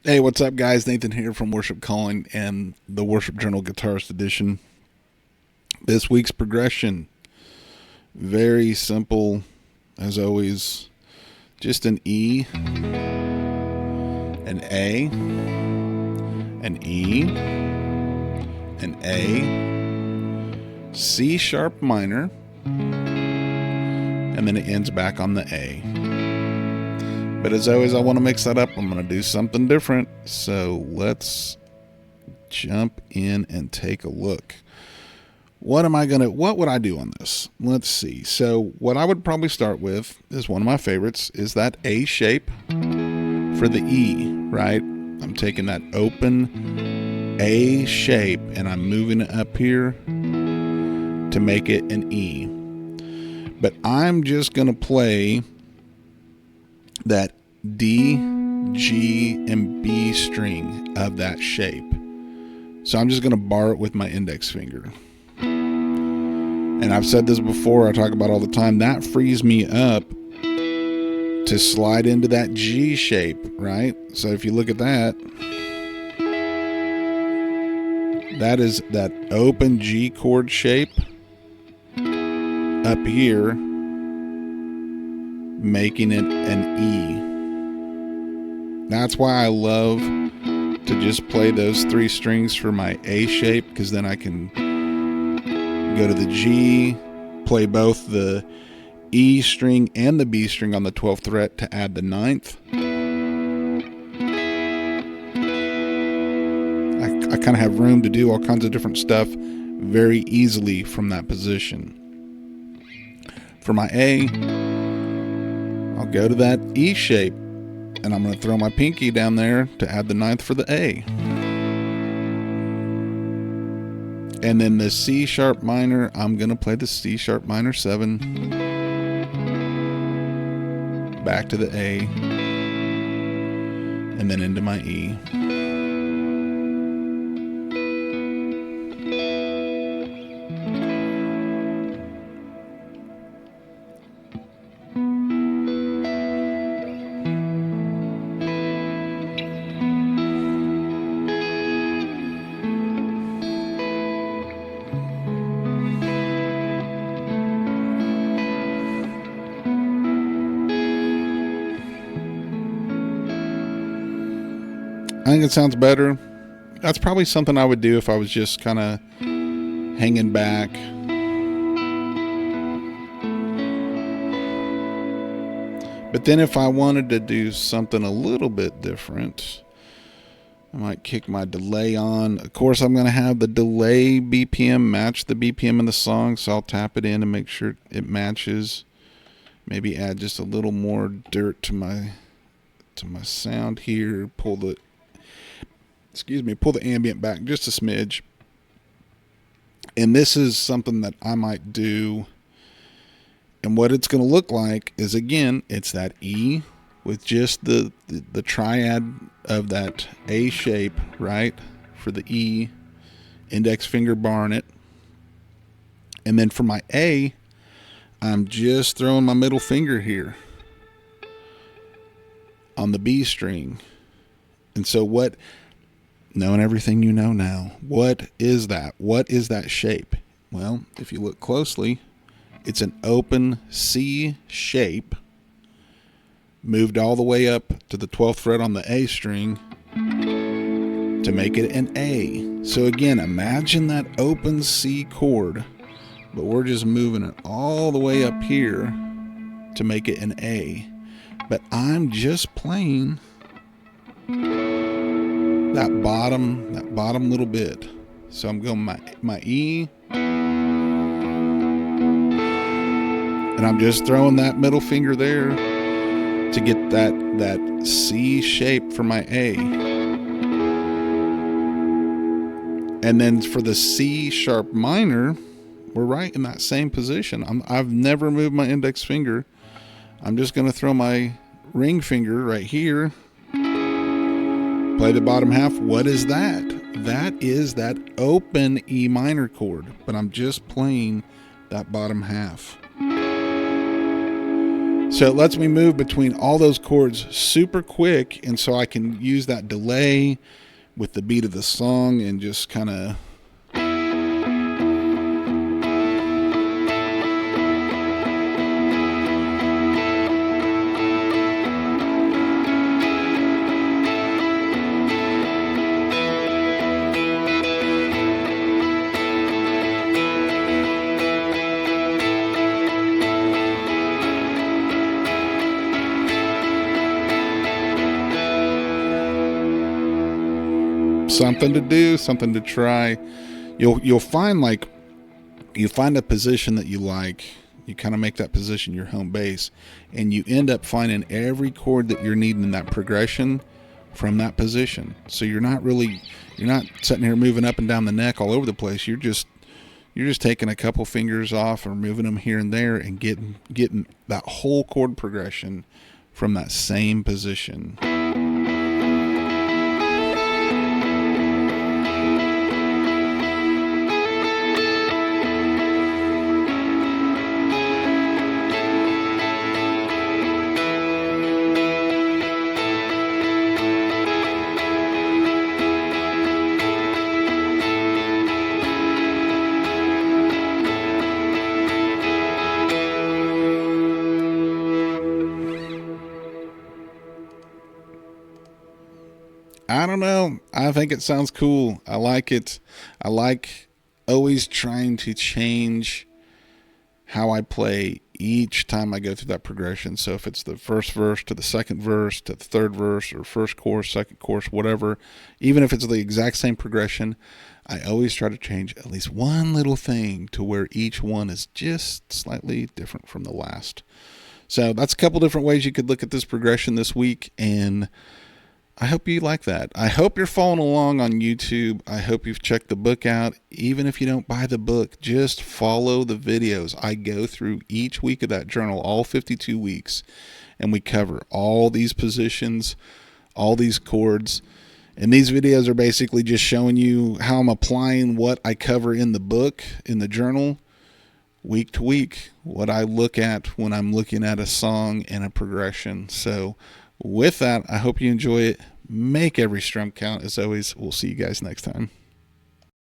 Hey, what's up, guys? Nathan here from Worship Calling and the Worship Journal Guitarist Edition. This week's progression, very simple, as always. Just an E, an A, an E, an A, C sharp minor, and then it ends back on the A. But as always, I want to mix that up. I'm going to do something different. So let's jump in and take a look. What would I do on this? Let's see. So what I would probably start with is one of my favorites, is that A shape for the E, right? I'm taking that open A shape and I'm moving it up here to make it an E. But I'm just going to play that D, G, and B string of that shape. So I'm just going to bar it with my index finger. And I've said this before, I talk about all the time, that frees me up to slide into that G shape, right? So if you look at that, that is that open G chord shape up here, making it an E. That's why I love to just play those three strings for my A shape, because then I can go to the G, play both the E string and the B string on the 12th fret to add the 9th. I kind of have room to do all kinds of different stuff very easily from that position. For my A, I'll go to that E shape, and I'm going to throw my pinky down there to add the 9th for the A. And then the C sharp minor, I'm going to play the C sharp minor 7, back to the A, and then into my E. I think it sounds better. That's probably something I would do if I was just kind of hanging back. But then if I wanted to do something a little bit different, I might kick my delay on. Of course, I'm going to have the delay BPM match the BPM in the song, so I'll tap it in and make sure it matches. Maybe add just a little more dirt to my sound here. Pull the ambient back just a smidge. And this is something that I might do. And what it's going to look like is, again, it's that E with just the triad of that A shape, right? For the E, index finger barring it. And then for my A, I'm just throwing my middle finger here on the B string. And so knowing everything you know now, what is that? What is that shape? Well, if you look closely, it's an open C shape moved all the way up to the 12th fret on the A string to make it an A. So again, imagine that open C chord, but we're just moving it all the way up here to make it an A. But I'm just playing that bottom little bit. So I'm going my E, and I'm just throwing that middle finger there to get that C shape for my A. And then for the C sharp minor, we're right in that same position. I've never moved my index finger. I'm just going to throw my ring finger right here, play the bottom half. What is that? That is that open E minor chord, but I'm just playing that bottom half. So it lets me move between all those chords super quick, and so I can use that delay with the beat of the song and just kind of something to do, something to try. You'll find, like, you find a position that you like, you kind of make that position your home base, and you end up finding every chord that you're needing in that progression from that position. So you're not sitting here moving up and down the neck all over the place. You're just taking a couple fingers off or moving them here and there and getting that whole chord progression from that same position. I don't know. I think it sounds cool. I like it. I like always trying to change how I play each time I go through that progression. So if it's the first verse to the second verse to the third verse, or first chorus, second chorus, whatever, even if it's the exact same progression, I always try to change at least one little thing to where each one is just slightly different from the last. So that's a couple different ways you could look at this progression this week, and I hope you like that. I hope you're following along on YouTube. I hope you've checked the book out. Even if you don't buy the book, just follow the videos. I go through each week of that journal, all 52 weeks, and we cover all these positions, all these chords. And these videos are basically just showing you how I'm applying what I cover in the book, in the journal, week to week, what I look at when I'm looking at a song and a progression. So with that, I hope you enjoy it. Make every strum count. As always, we'll see you guys next time.